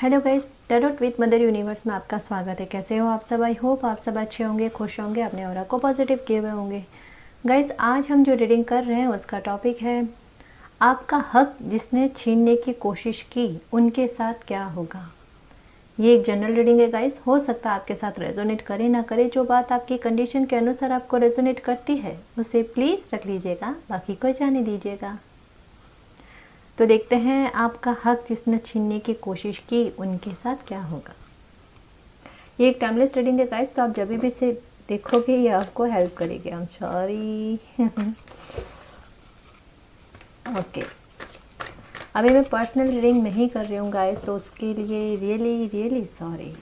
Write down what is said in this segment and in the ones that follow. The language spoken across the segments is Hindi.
Hello guys, tarot with mother universe में आपका स्वागत है। कैसे हो आप सब? आई होप आप सब अच्छे होंगे, खुश होंगे, अपने ऑरा को पॉजिटिव किए हुए होंगे। गाइस, आज हम जो रीडिंग कर रहे हैं उसका टॉपिक है आपका हक जिसने छीनने की कोशिश की उनके साथ क्या होगा। ये एक जनरल रीडिंग है गाइस, हो सकता है आपके साथ रेजोनेट करे ना करे। जो बात आपकी कंडीशन के अनुसार आपको रेजोनेट करती है उसे प्लीज़ रख लीजिएगा, बाकी को जाने दीजिएगा। तो देखते हैं आपका हक जिसने छीनने की कोशिश की उनके साथ क्या होगा। ये एक टाइमलेस रीडिंग है गाइस, तो आप जब भी इसे देखोगे ये आपको हेल्प करेगी। I am sorry. ओके, अभी मैं पर्सनल रीडिंग नहीं कर रही हूँ गाइस, तो उसके लिए really really sorry.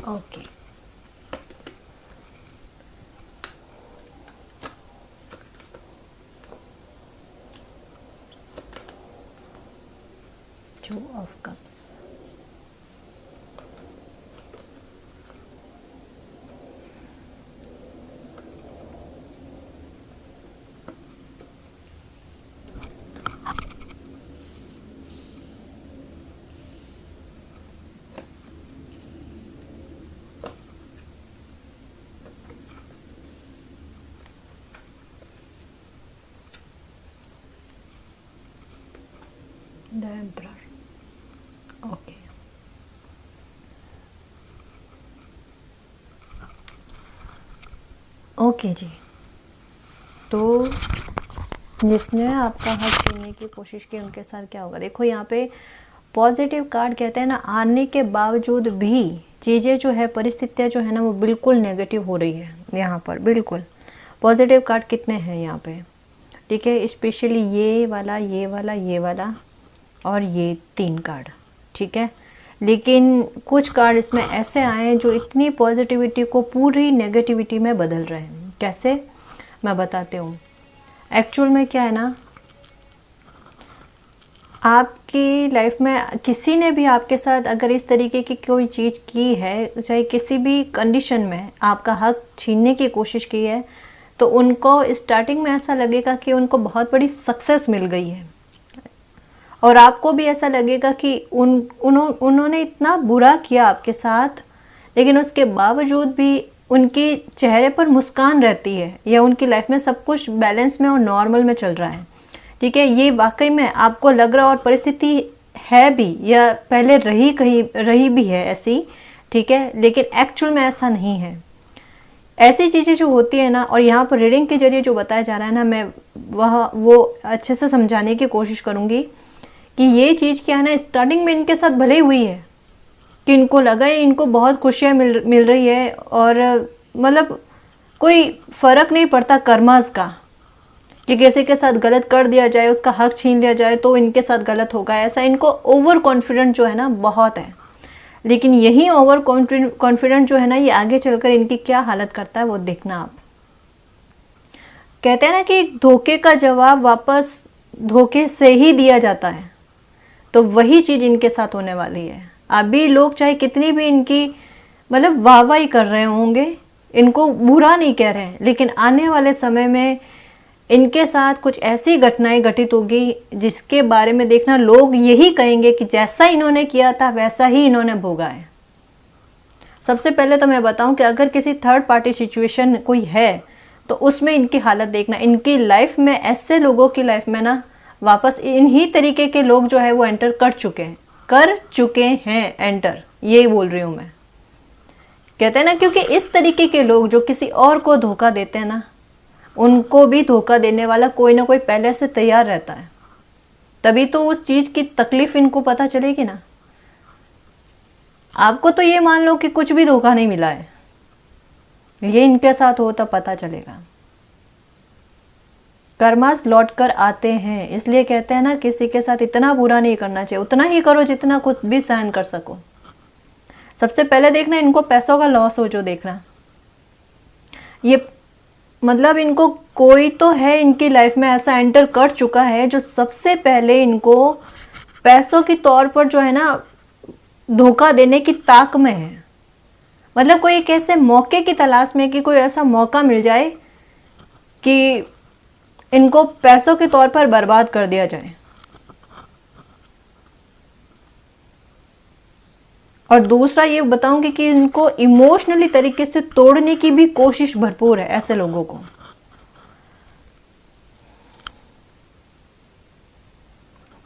Okay, two of cups, the emperor. Okay, okay जी। तो जिसने आपका हक छीनने की कोशिश की उनके साथ क्या होगा। देखो यहाँ पे पॉजिटिव कार्ड कहते हैं ना, आने के बावजूद भी चीज़ें जो है, परिस्थितियाँ जो है ना, वो बिल्कुल नेगेटिव हो रही है। यहाँ पर बिल्कुल पॉजिटिव कार्ड कितने हैं यहाँ पे, ठीक है। स्पेशली ये वाला, ये वाला, ये वाला और ये 3 कार्ड, ठीक है। लेकिन कुछ कार्ड इसमें ऐसे आए हैं जो इतनी पॉजिटिविटी को पूरी नेगेटिविटी में बदल रहे हैं। कैसे, मैं बताती हूँ। एक्चुअल में क्या है ना, आपकी लाइफ में किसी ने भी आपके साथ अगर इस तरीके की कोई चीज़ की है, चाहे किसी भी कंडीशन में आपका हक छीनने की कोशिश की है, तो उनको स्टार्टिंग में ऐसा लगेगा कि उनको बहुत बड़ी सक्सेस मिल गई है, और आपको भी ऐसा लगेगा कि उन्होंने इतना बुरा किया आपके साथ, लेकिन उसके बावजूद भी उनके चेहरे पर मुस्कान रहती है, या उनकी लाइफ में सब कुछ बैलेंस में और नॉर्मल में चल रहा है, ठीक है। ये वाकई में आपको लग रहा, और परिस्थिति है भी, या पहले रही भी है ऐसी, ठीक है, लेकिन एक्चुअल में ऐसा नहीं है। ऐसी चीज़ें जो होती है ना, और यहाँ पर रीडिंग के जरिए जो बताया जा रहा है ना, मैं वो अच्छे से समझाने की कोशिश करूँगी कि ये चीज़ क्या है ना, स्टार्टिंग में इनके साथ भले ही हुई है कि इनको लगा है इनको बहुत खुशियाँ मिल रही है, और मतलब कोई फ़र्क नहीं पड़ता कर्मास का, कि किसी के साथ गलत कर दिया जाए, उसका हक छीन लिया जाए तो इनके साथ गलत होगा, ऐसा इनको ओवर कॉन्फिडेंट जो है ना बहुत है। लेकिन यही ओवर कॉन्फिडेंट जो है ना, ये आगे चलकर इनकी क्या हालत करता है वो देखना आप। कहते हैं ना कि धोखे का जवाब वापस धोखे से ही दिया जाता है, तो वही चीज़ इनके साथ होने वाली है। अभी लोग चाहे कितनी भी इनकी मतलब वाहवाही कर रहे होंगे, इनको बुरा नहीं कह रहे हैं, लेकिन आने वाले समय में इनके साथ कुछ ऐसी घटनाएं घटित होगी जिसके बारे में देखना लोग यही कहेंगे कि जैसा इन्होंने किया था वैसा ही इन्होंने भोगा है। सबसे पहले तो मैं बताऊं कि अगर किसी थर्ड पार्टी सिचुएशन कोई है तो उसमें इनकी हालत देखना। इनकी लाइफ में, ऐसे लोगों की लाइफ में ना, वापस इन्हीं तरीके के लोग जो है वो एंटर कर चुके हैं एंटर, ये बोल रही हूँ मैं। कहते हैं ना, क्योंकि इस तरीके के लोग जो किसी और को धोखा देते हैं ना, उनको भी धोखा देने वाला कोई ना कोई पहले से तैयार रहता है, तभी तो उस चीज की तकलीफ इनको पता चलेगी ना। आपको तो ये मान लो कि कुछ भी धोखा नहीं मिला है, ये इनके साथ हो तब पता चलेगा। कर्मास लौट कर आते हैं, इसलिए कहते हैं ना, किसी के साथ इतना बुरा नहीं करना चाहिए, उतना ही करो जितना खुद भी सहन कर सको। सबसे पहले देखना इनको पैसों का लॉस हो जो देखना, ये मतलब इनको कोई तो है इनकी लाइफ में ऐसा एंटर कर चुका है जो सबसे पहले इनको पैसों के तौर पर जो है ना धोखा देने की ताक में है। मतलब कोई एक ऐसे मौके की तलाश में कि कोई ऐसा मौका मिल जाए कि इनको पैसों के तौर पर बर्बाद कर दिया जाए। और दूसरा ये बताऊंगी कि इनको इमोशनली तरीके से तोड़ने की भी कोशिश भरपूर है ऐसे लोगों को।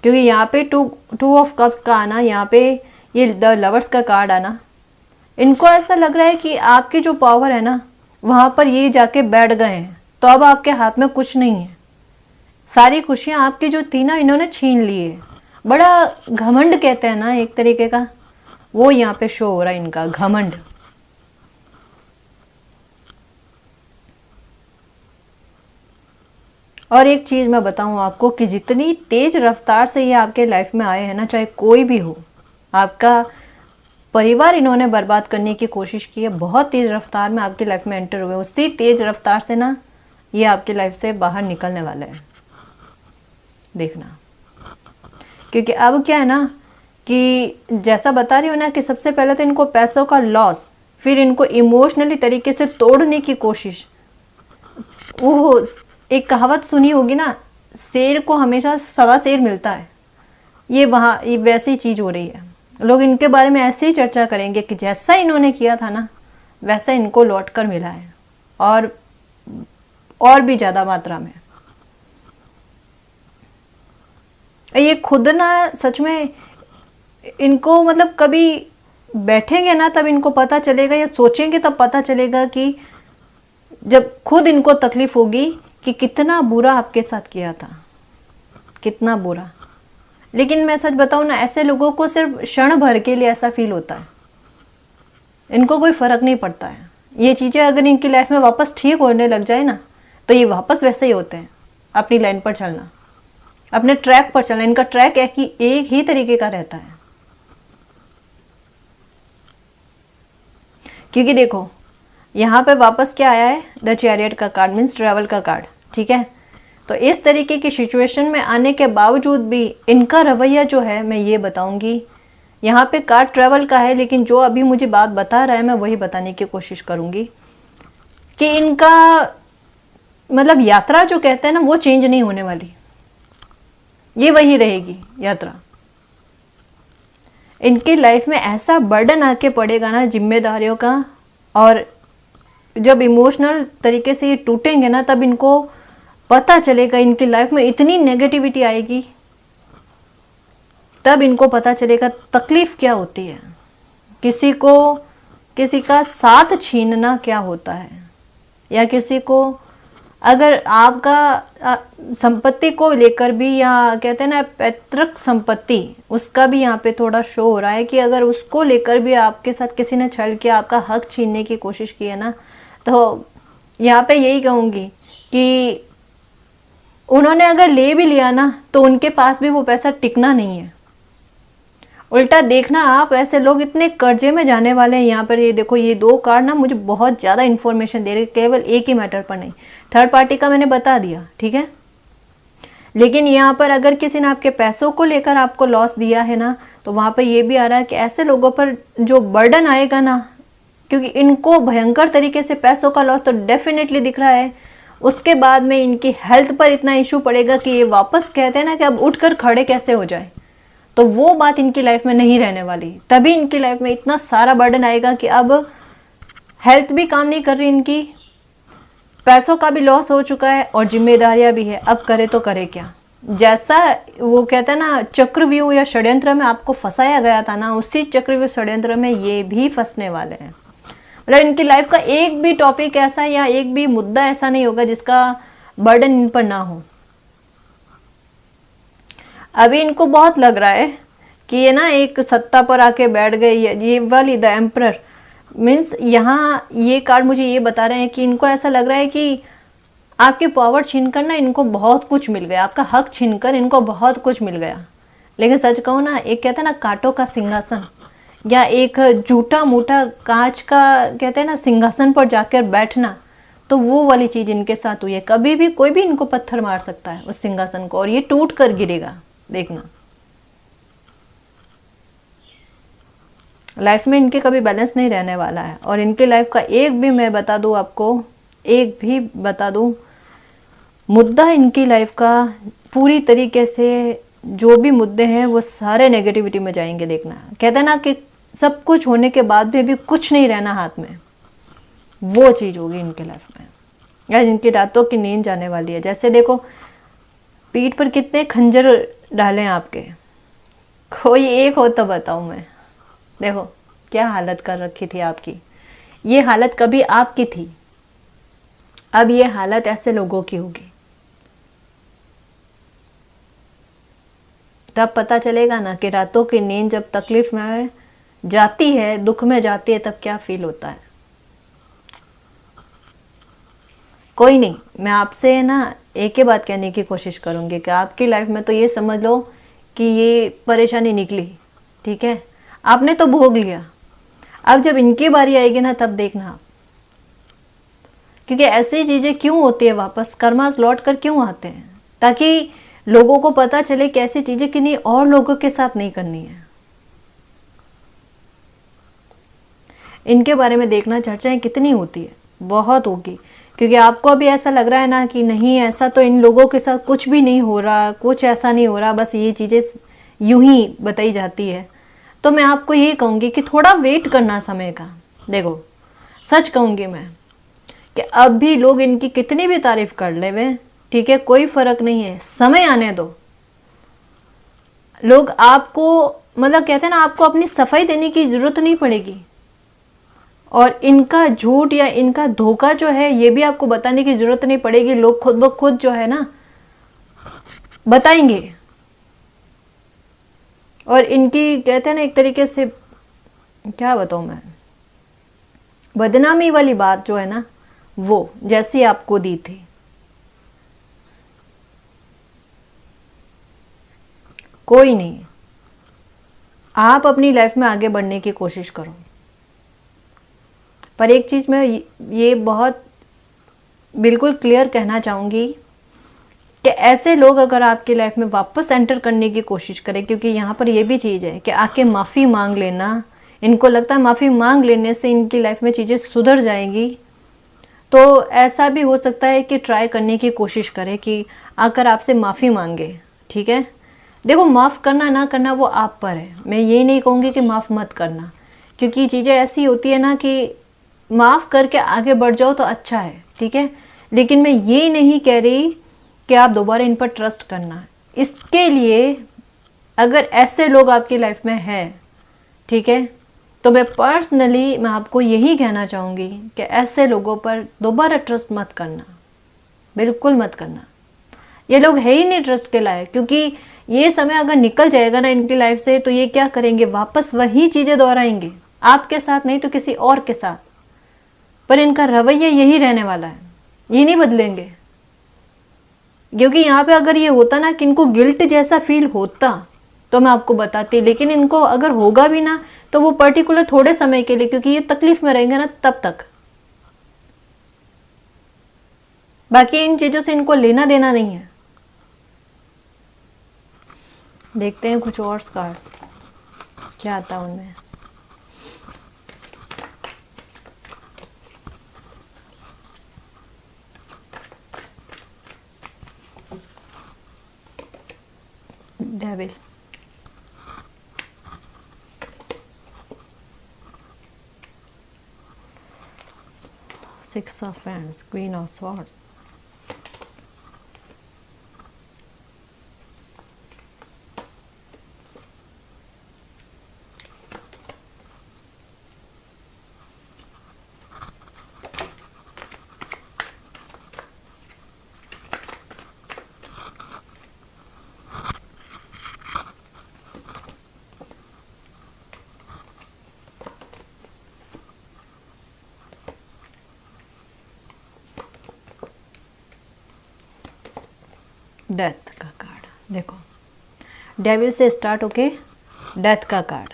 क्योंकि यहाँ पे टू ऑफ कप्स का आना, यहाँ पे ये द लवर्स का कार्ड आना, इनको ऐसा लग रहा है कि आपकी जो पावर है ना वहां पर ये जाके बैठ गए हैं, तो अब आपके हाथ में कुछ नहीं है, सारी खुशियां आपकी जो थी ना इन्होंने छीन ली है। बड़ा घमंड कहते हैं ना एक तरीके का, वो यहाँ पे शो हो रहा है इनका घमंड। और एक चीज मैं बताऊं आपको कि जितनी तेज रफ्तार से ये आपके लाइफ में आए हैं ना, चाहे कोई भी हो, आपका परिवार इन्होंने बर्बाद करने की कोशिश की है, बहुत तेज रफ्तार में आपकी लाइफ में एंटर हुए, उसी तेज रफ्तार से ना ये आपकी लाइफ से बाहर निकलने वाले हैं, देखना। क्योंकि अब क्या है ना कि जैसा बता रही हूँ ना कि सबसे पहले तो इनको पैसों का लॉस, फिर इनको इमोशनली तरीके से तोड़ने की कोशिश। वो एक कहावत सुनी होगी ना, शेर को हमेशा सवा शेर मिलता है, ये वहाँ ये वैसी चीज हो रही है। लोग इनके बारे में ऐसे ही चर्चा करेंगे कि जैसा इन्होंने किया था ना वैसा इनको लौट कर मिला है, और भी ज्यादा मात्रा में। ये खुद ना सच में इनको मतलब कभी बैठेंगे ना तब इनको पता चलेगा, या सोचेंगे तब पता चलेगा कि जब खुद इनको तकलीफ होगी कि कितना बुरा आपके साथ किया था, कितना बुरा। लेकिन मैं सच बताऊं ना, ऐसे लोगों को सिर्फ क्षण भर के लिए ऐसा फील होता है, इनको कोई फर्क नहीं पड़ता है। ये चीजें अगर इनकी लाइफ में वापस ठीक होने लग जाए ना तो ये वापस वैसे ही होते हैं, अपनी लाइन पर चलना, अपने ट्रैक पर चलना। इनका ट्रैक एक ही तरीके का रहता है। क्योंकि देखो यहाँ पे वापस क्या आया है, द चैरियट का कार्ड, मीन्स ट्रैवल का कार्ड, ठीक है। तो इस तरीके की सिचुएशन में आने के बावजूद भी इनका रवैया जो है मैं ये बताऊंगी, यहाँ पे कार्ड ट्रैवल का है, लेकिन जो अभी मुझे बात बता रहा है मैं वही बताने की कोशिश करूंगी कि इनका मतलब यात्रा जो कहते हैं ना वो चेंज नहीं होने वाली, ये वही रहेगी यात्रा। इनकी लाइफ में ऐसा बर्डन आके पड़ेगा ना जिम्मेदारियों का, और जब इमोशनल तरीके से ये टूटेंगे ना तब इनको पता चलेगा, इनकी लाइफ में इतनी नेगेटिविटी आएगी तब इनको पता चलेगा तकलीफ क्या होती है, किसी का साथ छीनना क्या होता है, या किसी को अगर आपका संपत्ति को लेकर भी, या कहते हैं ना पैतृक संपत्ति, उसका भी यहाँ पे थोड़ा शो हो रहा है कि अगर उसको लेकर भी आपके साथ किसी ने छल किया, आपका हक छीनने की कोशिश की है ना, तो यहाँ पे यही कहूँगी कि उन्होंने अगर ले भी लिया ना तो उनके पास भी वो पैसा टिकना नहीं है। उल्टा देखना आप, ऐसे लोग इतने कर्जे में जाने वाले हैं। यहाँ पर ये देखो, ये दो कार्ड ना मुझे बहुत ज्यादा इन्फॉर्मेशन दे रहे, केवल एक ही मैटर पर नहीं, थर्ड पार्टी का मैंने बता दिया, ठीक है। लेकिन यहाँ पर अगर किसी ने आपके पैसों को लेकर आपको लॉस दिया है ना, तो वहां पर ये भी आ रहा है कि ऐसे लोगों पर जो बर्डन आएगा ना, क्योंकि इनको भयंकर तरीके से पैसों का लॉस तो डेफिनेटली दिख रहा है, उसके बाद में इनकी हेल्थ पर इतना इशू पड़ेगा कि ये वापस कहते हैं ना कि अब उठकर खड़े कैसे हो जाए, तो वो बात इनकी लाइफ में नहीं रहने वाली। तभी इनकी लाइफ में इतना सारा बर्डन आएगा कि अब हेल्थ भी काम नहीं कर रही इनकी, पैसों का भी लॉस हो चुका है और जिम्मेदारियां भी है, अब करे तो करे क्या। जैसा वो कहते हैं ना चक्रव्यूह या षड्यंत्र में आपको फंसाया गया था ना, उसी चक्रव्यूह षड्यंत्र में ये भी फंसने वाले हैं। मतलब इनकी लाइफ का एक भी टॉपिक ऐसा या एक भी मुद्दा ऐसा नहीं होगा जिसका बर्डन इन पर ना हो। अभी इनको बहुत लग रहा है कि ये ना एक सत्ता पर आके बैठ गए, ये वाली द एम्परर, मीन्स यहाँ ये कार्ड मुझे ये बता रहे हैं कि इनको ऐसा लग रहा है कि आपकी पावर छीनकर ना इनको बहुत कुछ मिल गया, आपका हक छीनकर इनको बहुत कुछ मिल गया। लेकिन सच कहूँ ना, एक कहते हैं ना कांटों का सिंहासन, या एक झूठा मूठा कांच का कहते हैं ना सिंहासन पर जाकर बैठना, तो वो वाली चीज इनके साथ हुई है। कभी भी कोई भी इनको पत्थर मार सकता है उस सिंहासन को, और ये टूट कर गिरेगा, देखना। लाइफ में इनके कभी बैलेंस नहीं रहने वाला है। और इनके लाइफ का एक भी मैं बता दूं आपको, एक भी बता दूं मुद्दा इनकी लाइफ का, पूरी तरीके से जो भी मुद्दे हैं वो सारे नेगेटिविटी में जाएंगे। देखना, कहते हैं ना कि सब कुछ होने के बाद भी कुछ नहीं रहना हाथ में, वो चीज़ होगी इनके लाइफ में। यार इनकी रातों की नींद जाने वाली है। जैसे देखो पीठ पर कितने खंजर डाले हैं आपके, कोई एक हो तो बताऊं मैं। देखो क्या हालत कर रखी थी आपकी, ये हालत कभी आपकी थी, अब ये हालत ऐसे लोगों की होगी। तब पता चलेगा ना कि रातों की नींद जब तकलीफ में जाती है, दुख में जाती है, तब क्या फील होता है। कोई नहीं, मैं आपसे ना एक ही बात कहने की कोशिश करूंगी कि आपकी लाइफ में तो ये समझ लो कि ये परेशानी निकली, ठीक है, आपने तो भोग लिया। अब जब इनकी बारी आएगी ना तब देखना आप, क्योंकि ऐसी चीजें क्यों होती है, वापस कर्मास लौट कर क्यों आते हैं, ताकि लोगों को पता चले कि ऐसी चीजें किन्हीं और लोगों के साथ नहीं करनी है। इनके बारे में देखना, चर्चाएं कितनी होती है, बहुत होगी। क्योंकि आपको अभी ऐसा लग रहा है ना कि नहीं ऐसा तो इन लोगों के साथ कुछ भी नहीं हो रहा, कुछ ऐसा नहीं हो रहा, बस ये चीजें यूं ही बताई जाती है। तो मैं आपको ये कहूंगी कि थोड़ा वेट करना समय का। देखो सच कहूंगी मैं कि अब भी लोग इनकी कितनी भी तारीफ कर ले वे, ठीक है, कोई फर्क नहीं है, समय आने दो। लोग आपको मतलब कहते हैं ना, आपको अपनी सफाई देने की जरूरत नहीं पड़ेगी। और इनका झूठ या इनका धोखा जो है ये भी आपको बताने की जरूरत नहीं पड़ेगी। लोग खुद ब खुद जो है ना बताएंगे। और इनकी कहते हैं ना एक तरीके से क्या बताऊं मैं, बदनामी वाली बात जो है ना वो जैसी आपको दी थी। कोई नहीं, आप अपनी लाइफ में आगे बढ़ने की कोशिश करो। पर एक चीज मैं ये बहुत बिल्कुल क्लियर कहना चाहूंगी कि ऐसे लोग अगर आपकी लाइफ में वापस एंटर करने की कोशिश करें, क्योंकि यहाँ पर ये भी चीज़ है कि आके माफ़ी मांग लेना, इनको लगता है माफ़ी मांग लेने से इनकी लाइफ में चीज़ें सुधर जाएंगी। तो ऐसा भी हो सकता है कि ट्राई करने की कोशिश करें कि आकर आपसे माफ़ी मांगे, ठीक है। देखो माफ़ करना ना करना वो आप पर है, मैं ये नहीं कहूँगी कि माफ़ मत करना, क्योंकि चीज़ें ऐसी होती है ना कि माफ़ करके आगे बढ़ जाओ तो अच्छा है, ठीक है। लेकिन मैं ये नहीं कह रही कि आप दोबारा इन पर ट्रस्ट करना। इसके लिए अगर ऐसे लोग आपकी लाइफ में हैं, ठीक है, तो मैं पर्सनली मैं आपको यही कहना चाहूँगी कि ऐसे लोगों पर दोबारा ट्रस्ट मत करना, बिल्कुल मत करना। ये लोग है ही नहीं ट्रस्ट के लायक, क्योंकि ये समय अगर निकल जाएगा ना इनकी लाइफ से तो ये क्या करेंगे, वापस वही चीज़ें दोहराएंगे, आपके साथ नहीं तो किसी और के साथ। पर इनका रवैया यही रहने वाला है, ये नहीं बदलेंगे। क्योंकि यहाँ पे अगर ये होता ना कि इनको गिल्ट जैसा फील होता तो मैं आपको बताती, लेकिन इनको अगर होगा भी ना तो वो पर्टिकुलर थोड़े समय के लिए, क्योंकि ये तकलीफ में रहेंगे ना तब तक। बाकी इन चीजों से इनको लेना देना नहीं है। देखते हैं कुछ और कार्ड्स क्या आता है उनमें। Devil, six of wands, queen of swords, death का कार्ड। देखो डेविल से स्टार्ट होके डेथ का कार्ड।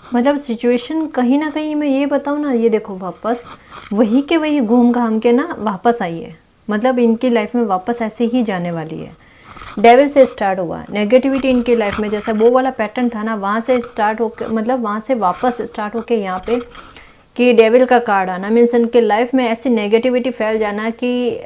मतलब सिचुएशन कहीं ना कहीं मैं ये बताऊँ ना, ये देखो वापस वही के वही घूम घाम के ना वापस आई है। मतलब इनकी लाइफ में वापस ऐसे ही जाने वाली है। डेविल से स्टार्ट हुआ, नेगेटिविटी इनकी लाइफ में, जैसा वो वाला पैटर्न था ना, वहाँ से स्टार्ट होकर, मतलब वहाँ से वापस स्टार्ट होके यहाँ पे कि डेविल का कार्ड आना मीन्स इनके लाइफ में ऐसी नेगेटिविटी फैल जाना कि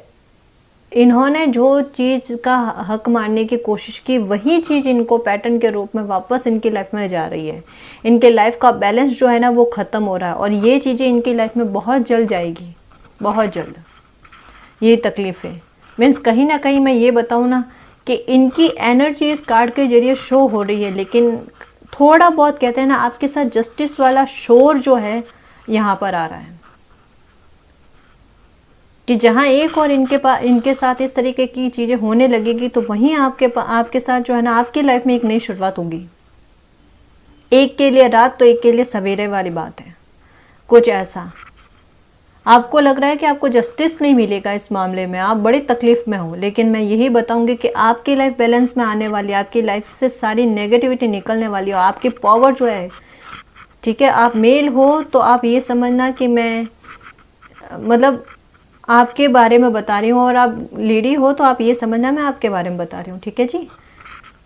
इन्होंने जो चीज़ का हक मारने की कोशिश की वही चीज़ इनको पैटर्न के रूप में वापस इनकी लाइफ में जा रही है। इनके लाइफ का बैलेंस जो है ना वो ख़त्म हो रहा है और ये चीज़ें इनकी लाइफ में बहुत जल्द जाएगी, बहुत जल्द। ये तकलीफ़ें मीन्स कहीं ना कहीं मैं ये बताऊँ ना कि इनकी एनर्जी इस कार्ड के जरिए शो हो रही है, लेकिन थोड़ा बहुत कहते हैं ना आपके साथ जस्टिस वाला शोर जो है यहाँ पर आ रहा है कि जहाँ एक और इनके साथ इस तरीके की चीज़ें होने लगेगी तो वहीं आपके साथ जो है ना आपकी लाइफ में एक नई शुरुआत होगी। एक के लिए रात तो एक के लिए सवेरे वाली बात है। कुछ ऐसा आपको लग रहा है कि आपको जस्टिस नहीं मिलेगा इस मामले में, आप बड़ी तकलीफ में हो, लेकिन मैं यही बताऊंगी कि आपकी लाइफ बैलेंस में आने वाली है, आपकी लाइफ से सारी नेगेटिविटी निकलने वाली है, आपकी पावर जो है, ठीक है, आप मेल हो तो आप ये समझना कि मैं मतलब आपके बारे में बता रही हूँ, और आप लेडी हो तो आप ये समझना मैं आपके बारे में बता रही हूँ, ठीक है जी।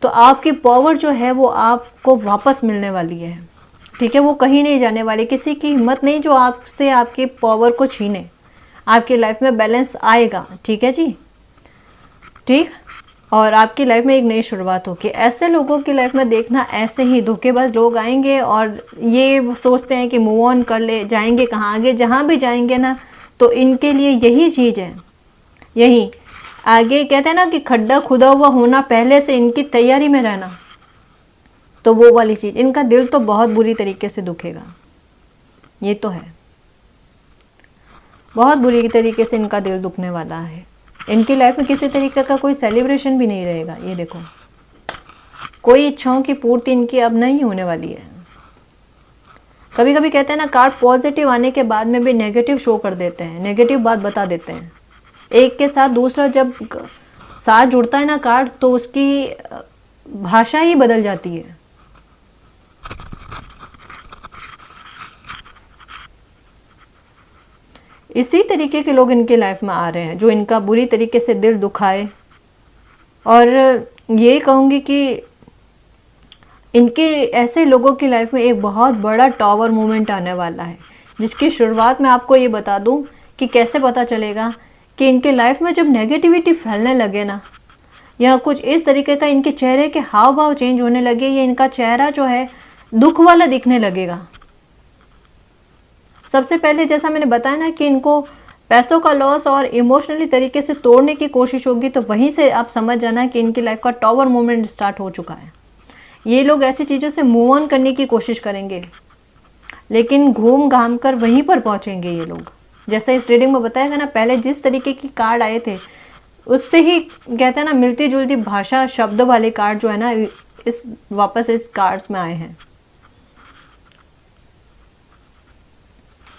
तो आपकी पावर जो है वो आपको वापस मिलने वाली है, ठीक है, वो कहीं नहीं जाने वाली। किसी की हिम्मत नहीं जो आपसे आपकी पावर को छीने। आपकी लाइफ में बैलेंस आएगा, ठीक है जी, ठीक। और आपकी लाइफ में एक नई शुरुआत होगी। ऐसे लोगों की लाइफ में देखना, ऐसे ही धोखेबाज लोग आएंगे और ये सोचते हैं कि मूव ऑन कर ले, जाएंगे कहाँ आगे, जहाँ भी जाएंगे ना तो इनके लिए यही चीज़ है, यही आगे कहते हैं ना कि खड्डा खुदा हुआ होना, पहले से इनकी तैयारी में रहना, तो वो वाली चीज़। इनका दिल तो बहुत बुरी तरीके से दुखेगा, ये तो है, बहुत बुरी तरीके से इनका दिल दुखने वाला है। इनकी लाइफ में किसी तरीके का कोई सेलिब्रेशन भी नहीं रहेगा। ये देखो, कोई इच्छाओं की पूर्ति इनकी अब नहीं होने वाली है। कभी कभी कहते हैं ना कार्ड पॉजिटिव आने के बाद में भी नेगेटिव शो कर देते हैं, नेगेटिव बात बता देते हैं। एक के साथ दूसरा जब साथ जुड़ता है ना कार्ड तो उसकी भाषा ही बदल जाती है। इसी तरीके के लोग इनके लाइफ में आ रहे हैं जो इनका बुरी तरीके से दिल दुखाए। और ये कहूँगी कि इनके ऐसे लोगों की लाइफ में एक बहुत बड़ा टावर मूवमेंट आने वाला है, जिसकी शुरुआत में आपको ये बता दूं कि कैसे पता चलेगा कि इनके लाइफ में जब नेगेटिविटी फैलने लगे ना, या कुछ इस तरीके का इनके चेहरे के हाव भाव चेंज होने लगे, या इनका चेहरा जो है दुख वाला दिखने लगेगा। सबसे पहले जैसा मैंने बताया ना कि इनको पैसों का लॉस और इमोशनली तरीके से तोड़ने की कोशिश होगी, तो वहीं से आप समझ जाना कि इनकी लाइफ का टावर मूवमेंट स्टार्ट हो चुका है। ये लोग ऐसी चीज़ों से मूव ऑन करने की कोशिश करेंगे, लेकिन घूम घाम कर वहीं पर पहुंचेंगे ये लोग। जैसा इस रीडिंग में बताया गया ना, पहले जिस तरीके की कार्ड आए थे उससे ही कहते हैं ना मिलती जुलती भाषा शब्द वाले कार्ड जो है ना इस वापस इस कार्ड्स में आए हैं।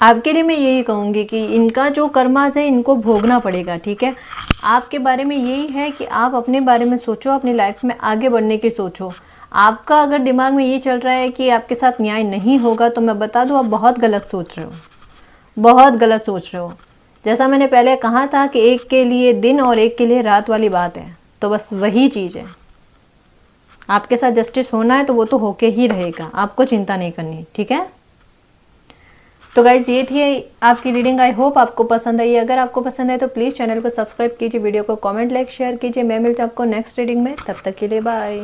आपके लिए मैं यही कहूँगी कि इनका जो कर्माज है इनको भोगना पड़ेगा, ठीक है। आपके बारे में यही है कि आप अपने बारे में सोचो, अपनी लाइफ में आगे बढ़ने की सोचो। आपका अगर दिमाग में ये चल रहा है कि आपके साथ न्याय नहीं होगा, तो मैं बता दूं आप बहुत गलत सोच रहे हो, बहुत गलत सोच रहे हो। जैसा मैंने पहले कहा था कि एक के लिए दिन और एक के लिए रात वाली बात है, तो बस वही चीज़ है। आपके साथ जस्टिस होना है तो वो तो होके ही रहेगा, आपको चिंता नहीं करनी, ठीक है। तो गाइज ये थी आपकी रीडिंग। आई होप आपको पसंद आई। अगर आपको पसंद है तो प्लीज़ चैनल को सब्सक्राइब कीजिए, वीडियो को कमेंट लाइक शेयर कीजिए। मैं मिलती हूँ आपको नेक्स्ट रीडिंग में, तब तक के लिए बाय।